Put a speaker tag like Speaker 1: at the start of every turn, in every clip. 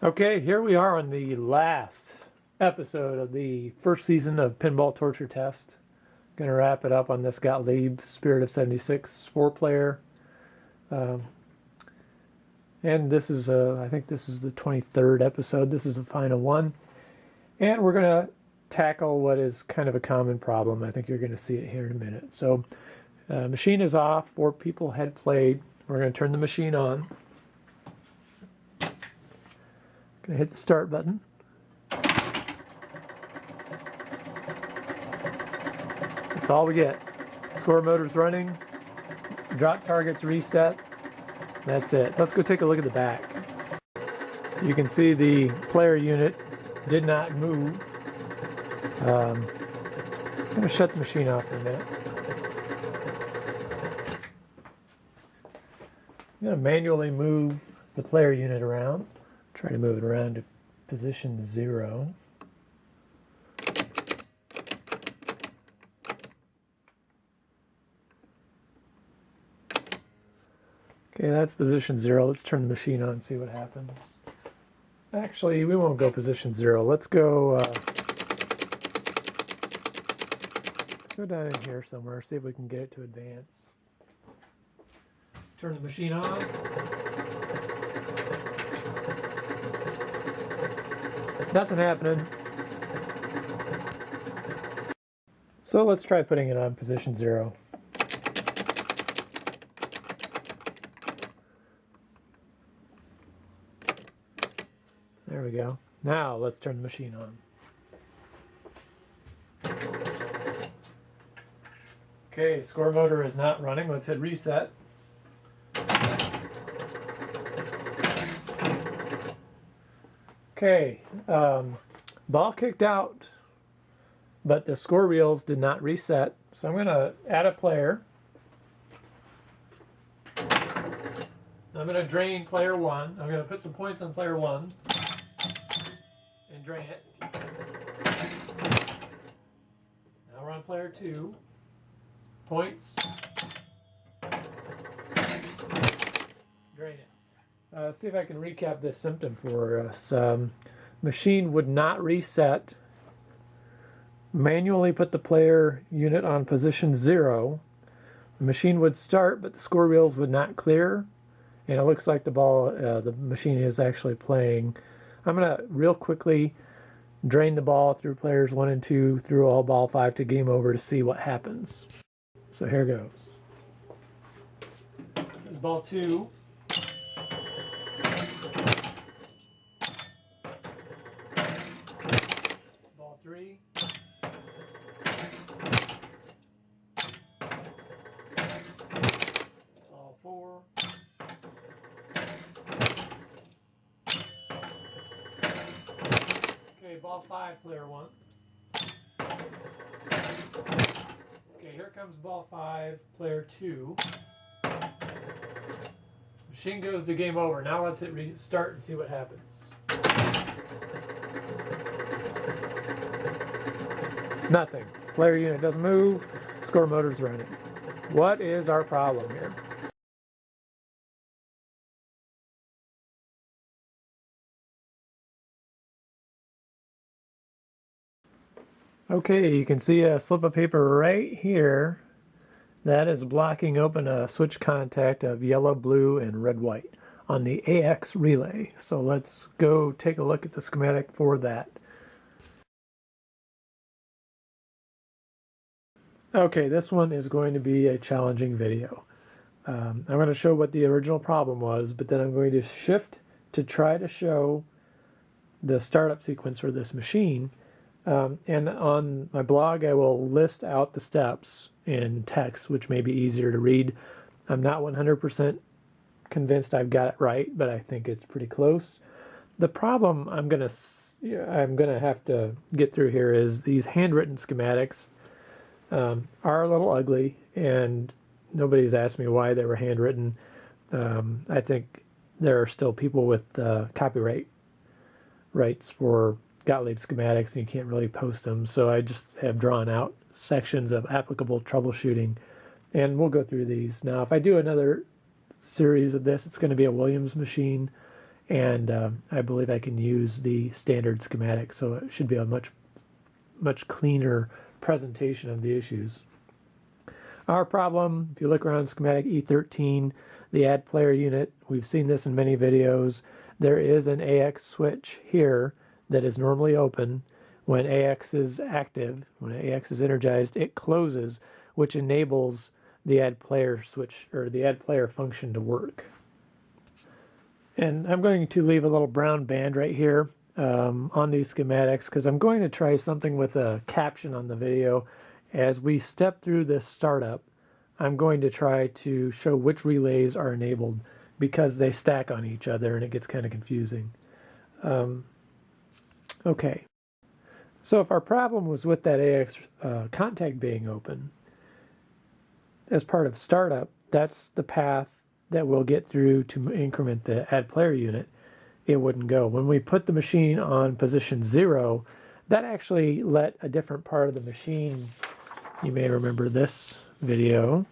Speaker 1: Okay, here we are on the last episode of the first season of Pinball Torture Test. Gonna wrap it up on this Gottlieb Spirit of 76 4-player. And this is, I think this is the 23rd episode. This is the final one. And we're gonna tackle what is kind of a common problem. I think you're gonna see it here in a minute. So, machine is off. 4 people had played. We're gonna turn the machine on. Gonna hit the start button. That's all we get. Score motor's running. Drop target's reset. That's it. Let's go take a look at the back. You can see the player unit did not move. I'm gonna shut the machine off for a minute. I'm gonna manually move the player unit around. Try to move it around to position 0. Okay, that's position 0. Let's turn the machine on and see what happens. Actually, we won't go position 0. Let's go down in here somewhere, see if we can get it to advance. Turn the machine on. Nothing happening. So let's try putting it on position 0. There we go. Now let's turn the machine on. Okay, score motor is not running. Let's hit reset. Okay, ball kicked out, but the score reels did not reset. So I'm going to add a player. I'm going to drain player 1. I'm going to put some points on player 1 and drain it. Now we're on player 2. Points. Drain it. See if I can recap this symptom for us. Machine would not reset. Manually put the player unit on position 0. The machine would start, but the score reels would not clear. And it looks like the machine is actually playing. I'm going to real quickly drain the ball through players 1 and 2 through all ball 5 to game over to see what happens. So here goes. This is ball 2. Ball 3. Ball 4. Okay, ball 5, player 1. Okay, here comes ball 5, player 2. Machine goes to game over. Now let's hit restart and see what happens. Nothing. Player unit doesn't move. Score motor's running. What is our problem here? Okay, you can see a slip of paper right here that is blocking open a switch contact of yellow, blue, and red, white on the AX relay. So let's go take a look at the schematic for that. Okay, this one is going to be a challenging video. I'm going to show what the original problem was, but then I'm going to shift to try to show the startup sequence for this machine. And on my blog, I will list out the steps in text, which may be easier to read. I'm not 100% convinced I've got it right, but I think it's pretty close. The problem I'm gonna have to get through here is these handwritten schematics are a little ugly, and nobody's asked me why they were handwritten. I think there are still people with copyright rights for Gottlieb schematics, and you can't really post them. So I just have drawn out sections of applicable troubleshooting, and we'll go through these. Now, if I do another series of this, it's going to be a Williams machine, and I believe I can use the standard schematic, so it should be a much cleaner presentation of the issues. Our problem, if you look around schematic E13, the add player unit, we've seen this in many videos. There is an AX switch here that is normally open. When AX is active, when AX is energized, it closes, which enables the add player switch, or the add player function, to work. And I'm going to leave a little brown band right here on these schematics, because I'm going to try something with a caption on the video. As we step through this startup, I'm going to try to show which relays are enabled, because they stack on each other and it gets kind of confusing. Okay, so if our problem was with that AX contact being open, as part of startup, that's the path that we'll get through to increment the add player unit. It wouldn't go. When we put the machine on position 0, that actually let a different part of the machine, you may remember this video,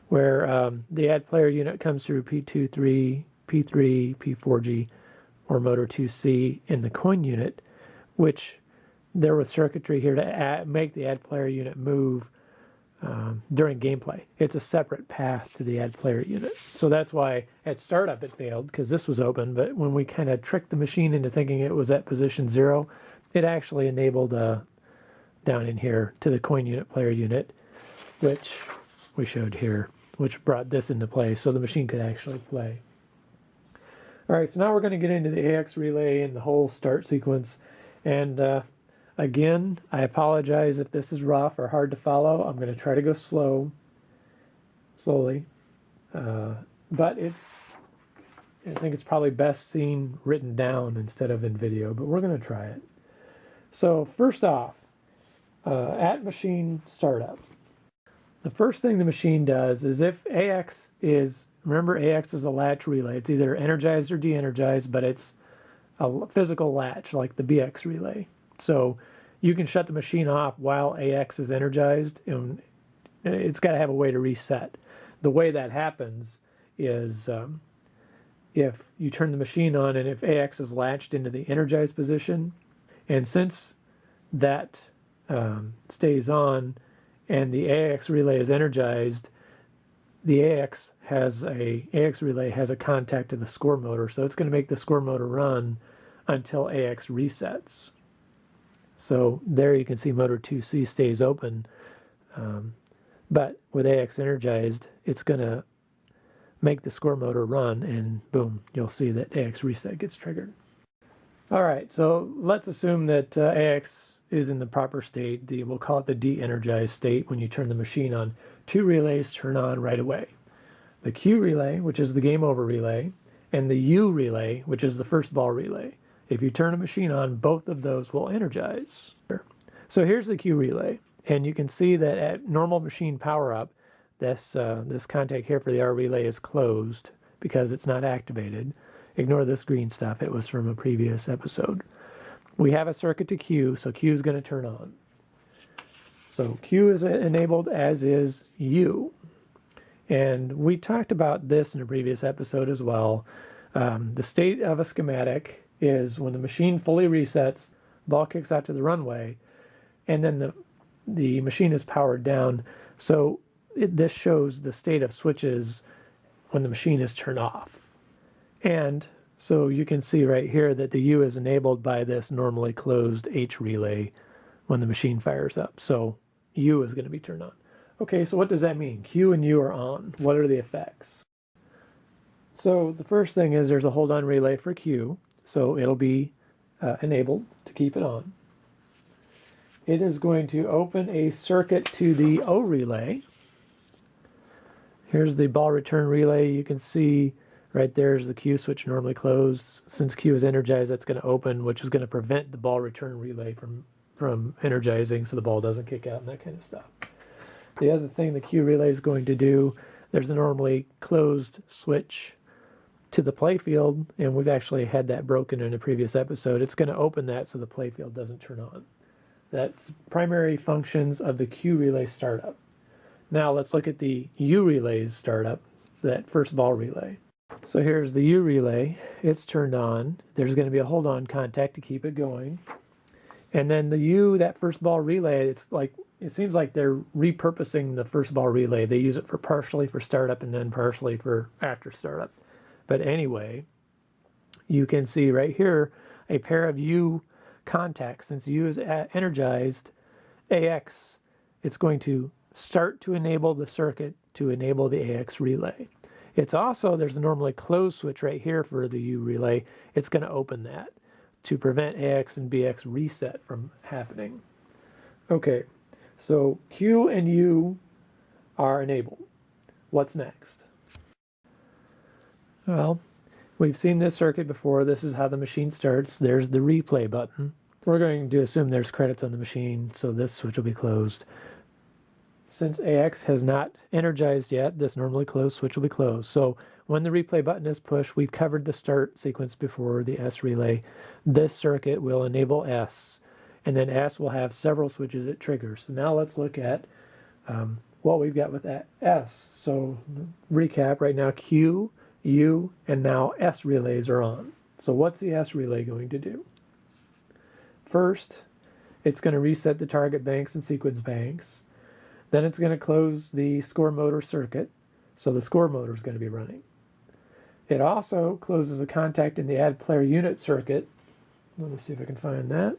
Speaker 1: where the add player unit comes through P23, P3, P4G, or motor 2C in the coin unit, which there was circuitry here to make the add player unit move during gameplay. It's a separate path to the add player unit. So that's why at startup it failed, because this was open, but when we kind of tricked the machine into thinking it was at position 0, it actually enabled down in here to the coin unit player unit, which we showed here, which brought this into play so the machine could actually play. All right, so now we're going to get into the AX relay and the whole start sequence. And again, I apologize if this is rough or hard to follow. I'm going to try to go slowly. But I think it's probably best seen written down instead of in video, but we're going to try it. So first off, at machine startup, the first thing the machine does is if AX is, remember AX is a latch relay. It's either energized or de-energized, but it's a physical latch like the BX relay. So you can shut the machine off while AX is energized, and it's got to have a way to reset. The way that happens is if you turn the machine on and if AX is latched into the energized position, and since that stays on and the AX relay is energized, the AX relay has a contact to the score motor, so it's going to make the score motor run until AX resets. So there you can see motor 2C stays open, but with AX energized, it's going to make the score motor run, and boom, you'll see that AX reset gets triggered. All right, so let's assume that AX is in the proper state. We'll call it the de-energized state. When you turn the machine on, 2 relays turn on right away. The Q relay, which is the game over relay, and the U relay, which is the first ball relay. If you turn a machine on, both of those will energize. So here's the Q relay, and you can see that at normal machine power up, this contact here for the R relay is closed because it's not activated. Ignore this green stuff, it was from a previous episode. We have a circuit to Q, so Q is going to turn on. So Q is enabled, as is U. And we talked about this in a previous episode as well. The state of a schematic is when the machine fully resets, ball kicks out to the runway, and then the machine is powered down. So this shows the state of switches when the machine is turned off. And so you can see right here that the U is enabled by this normally closed H relay when the machine fires up. So U is going to be turned on. Okay, so what does that mean? Q and U are on. What are the effects? So the first thing is there's a hold on relay for Q. So it'll be enabled to keep it on. It is going to open a circuit to the O relay. Here's the ball return relay. You can see right there's the Q switch normally closed. Since Q is energized, that's going to open, which is going to prevent the ball return relay from energizing so the ball doesn't kick out and that kind of stuff. The other thing the Q relay is going to do, there's a normally closed switch to the playfield, and we've actually had that broken in a previous episode. It's going to open that so the playfield doesn't turn on. That's primary functions of the Q relay startup. Now let's look at the U relay's startup, that first ball relay. So here's the U relay. It's turned on. There's going to be a hold on contact to keep it going. And then the U, that first ball relay, it's like, it seems like they're repurposing the first ball relay. They use it for partially for startup and then partially for after startup. But anyway, you can see right here a pair of U contacts. Since U is energized, AX, it's going to start to enable the circuit to enable the AX relay. It's also, there's a normally closed switch right here for the U relay. It's going to open that to prevent AX and BX reset from happening. Okay, so Q and U are enabled. What's next? Well, we've seen this circuit before. This is how the machine starts. There's the replay button. We're going to assume there's credits on the machine, so this switch will be closed. Since AX has not energized yet, this normally closed switch will be closed. So when the replay button is pushed, we've covered the start sequence before, the S relay. This circuit will enable S, and then S will have several switches it triggers. So now let's look at what we've got with S. So recap, right now Q, U, and now S relays are on. So what's the S relay going to do? First, it's going to reset the target banks and sequence banks. Then it's going to close the score motor circuit, so the score motor is going to be running. It also closes a contact in the add player unit circuit. Let me see if I can find that.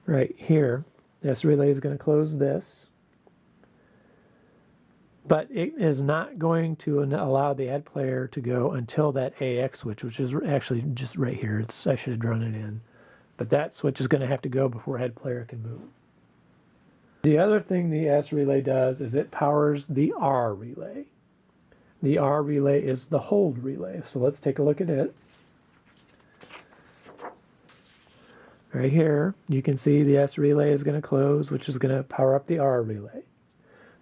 Speaker 1: Right here, the S relay is going to close this, but it is not going to allow the add player to go until that AX switch, which is actually just right here. I should have drawn it in, but that switch is going to have to go before add player can move. The other thing the S relay does is it powers the R relay. The R relay is the hold relay. So let's take a look at it. Right here, you can see the S relay is going to close, which is going to power up the R relay.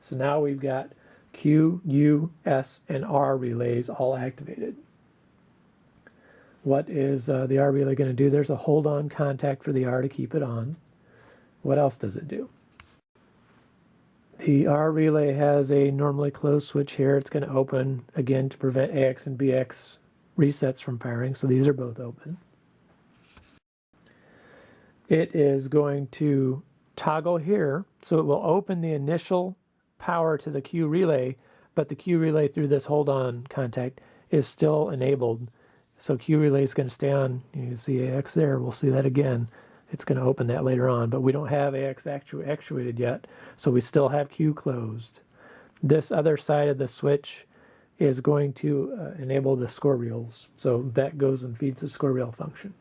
Speaker 1: So now we've got Q, U, S, and R relays all activated. What is the R relay going to do? There's a hold on contact for the R to keep it on. What else does it do? The R relay has a normally closed switch here. It's going to open again to prevent AX and BX resets from firing. So these are both open. It is going to toggle here. So it will open the initial power to the Q relay, but the Q relay through this hold on contact is still enabled. So Q relay is going to stay on. You can see AX there. We'll see that again. It's going to open that later on, but we don't have AX actuated yet, so we still have Q closed. This other side of the switch is going to enable the score reels, so that goes and feeds the score reel function.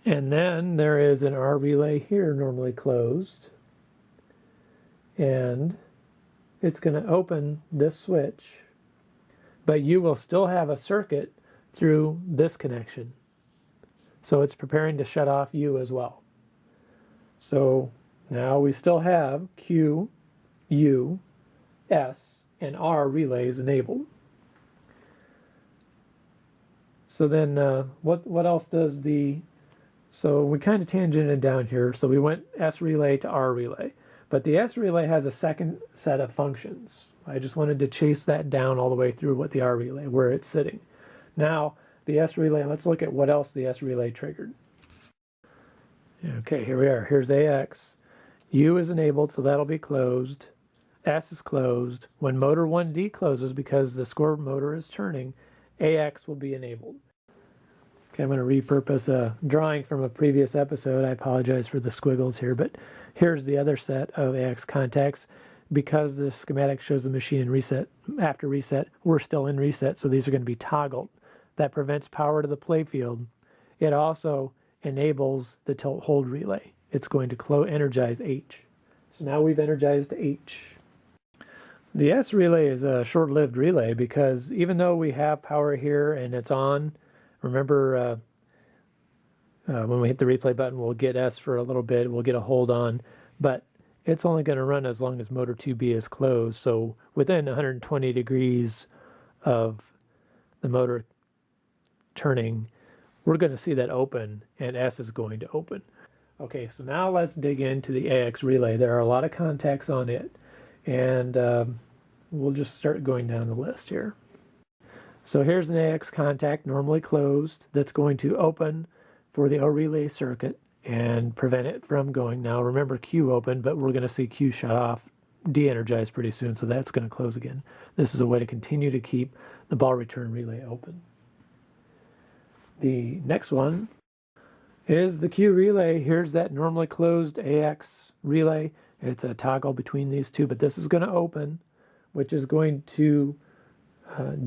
Speaker 1: And then there is an R relay here, normally closed, and it's going to open this switch, but you will still have a circuit through this connection. So it's preparing to shut off U as well. So now we still have Q, U, S, and R relays enabled. So then what else does so we kind of tangented down here. So we went S relay to R relay. But the S relay has a second set of functions. I just wanted to chase that down all the way through what the R relay, where it's sitting. Now, the S relay, let's look at what else the S relay triggered. Okay, here we are. Here's AX. U is enabled, so that'll be closed. S is closed. When motor 1D closes, because the score motor is turning, AX will be enabled. Okay, I'm going to repurpose a drawing from a previous episode. I apologize for the squiggles here, but here's the other set of AX contacts. Because the schematic shows the machine in reset, after reset, we're still in reset, so these are going to be toggled. That prevents power to the playfield. It also enables the tilt hold relay. It's going to energize H. So now we've energized H. The S relay is a short-lived relay because even though we have power here and it's on, remember when we hit the replay button, we'll get S for a little bit, we'll get a hold on, but it's only going to run as long as motor 2B is closed. So within 120 degrees of the motor turning, we're going to see that open, and S is going to open. Okay, so now let's dig into the AX relay. There are a lot of contacts on it, and we'll just start going down the list here. So here's an AX contact, normally closed, that's going to open for the O relay circuit and prevent it from going. Now remember Q open, but we're going to see Q shut off, de-energized pretty soon, so that's going to close again. This is a way to continue to keep the ball return relay open. The next one is the Q relay. Here's that normally closed AX relay. It's a toggle between these two, but this is going to open, which is going to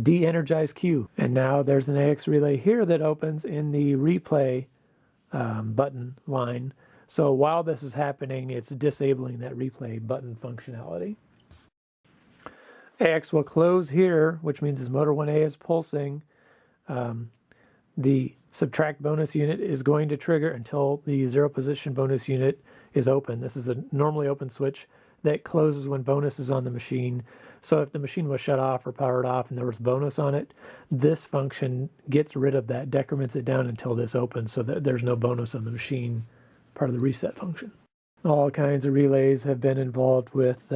Speaker 1: de-energize Q. And now there's an AX relay here that opens in the replay button line. So while this is happening, it's disabling that replay button functionality. AX will close here, which means as motor 1A is pulsing, the subtract bonus unit is going to trigger until the zero position bonus unit is open. This is a normally open switch that closes when bonus is on the machine. So if the machine was shut off or powered off and there was bonus on it, this function gets rid of that, decrements it down until this opens so that there's no bonus on the machine, part of the reset function. All kinds of relays have been involved with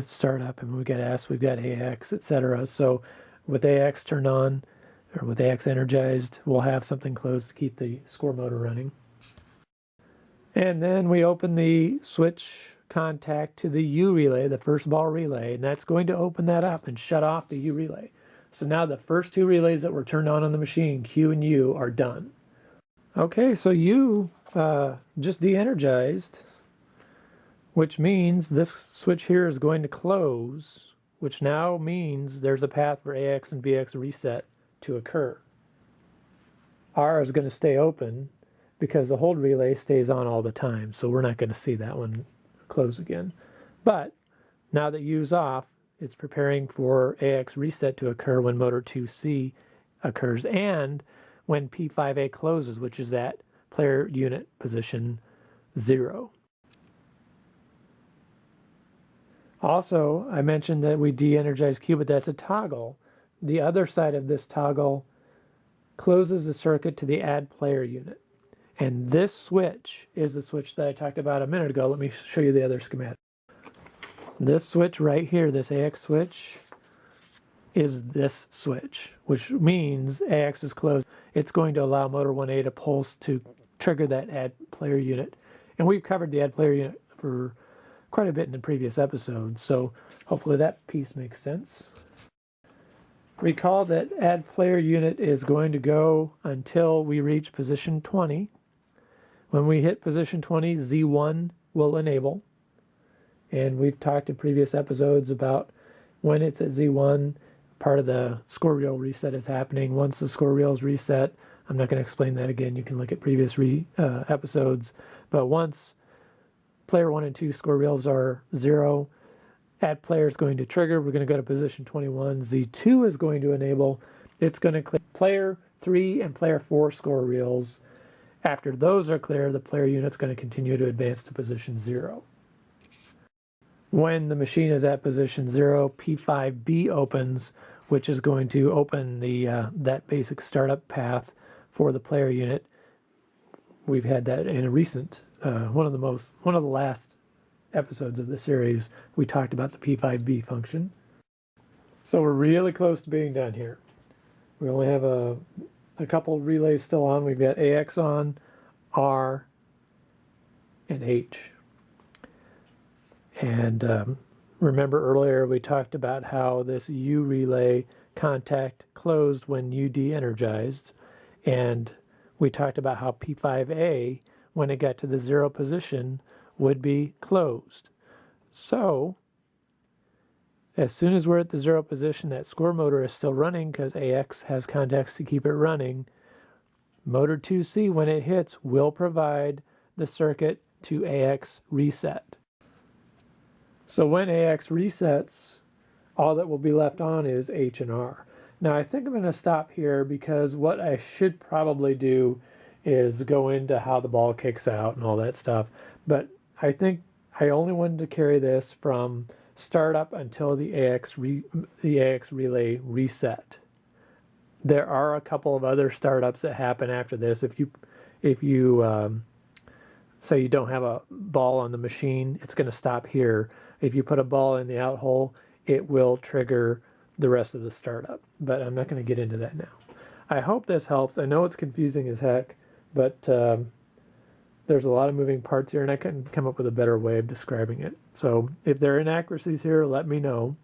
Speaker 1: startup, and we've got S, we've got AX, etc. So with AX turned on, or with AX energized, we'll have something closed to keep the score motor running. And then we open the switch contact to the U relay, the first ball relay, and that's going to open that up and shut off the U relay. So now the first two relays that were turned on the machine, Q and U, are done. Okay, so U just de-energized, which means this switch here is going to close, which now means there's a path for AX and BX reset to occur. R is going to stay open because the hold relay stays on all the time, so we're not going to see that one close again. But now that U's off, it's preparing for AX reset to occur when motor 2C occurs and when P5A closes, which is at player unit position 0. Also, I mentioned that we de-energize Q, but that's a toggle. The other side of this toggle closes the circuit to the add player unit. And this switch is the switch that I talked about a minute ago. Let me show you the other schematic. This switch right here, this AX switch, is this switch, which means AX is closed. It's going to allow motor 1A to pulse to trigger that add player unit. And we've covered the add player unit for quite a bit in the previous episodes, so hopefully that piece makes sense. Recall that add player unit is going to go until we reach position 20. When we hit position 20, Z1 will enable. And we've talked in previous episodes about when it's at Z1, part of the score reel reset is happening. Once the score reel is reset, I'm not going to explain that again. You can look at previous episodes. But once player 1 and 2 score reels are 0, add player is going to trigger. We're going to go to position 21. Z2 is going to enable. It's going to click player 3 and player 4 score reels. After those are clear, the player unit's going to continue to advance to position 0. When the machine is at position 0, P5B opens, which is going to open the that basic startup path for the player unit. We've had that in a recent, one of the last episodes of the series. We talked about the P5B function. So we're really close to being done here. We only have a couple of relays still on. We've got AX on, R, and H. And remember earlier we talked about how this U relay contact closed when U de-energized, and we talked about how P5A, when it got to the 0 position, would be closed. So as soon as we're at the 0 position, that score motor is still running because AX has contacts to keep it running. Motor 2C, when it hits, will provide the circuit to AX reset. So when AX resets, all that will be left on is H and R. Now I think I'm going to stop here because what I should probably do is go into how the ball kicks out and all that stuff. But I think I only wanted to carry this from startup until the AX relay reset. There are a couple of other startups that happen after this. If you say you don't have a ball on the machine, it's going to stop here. If you put a ball in the out hole, it will trigger the rest of the startup. But I'm not going to get into that now. I hope this helps. I know it's confusing as heck, but there's a lot of moving parts here, and I couldn't come up with a better way of describing it. So if there are inaccuracies here, let me know.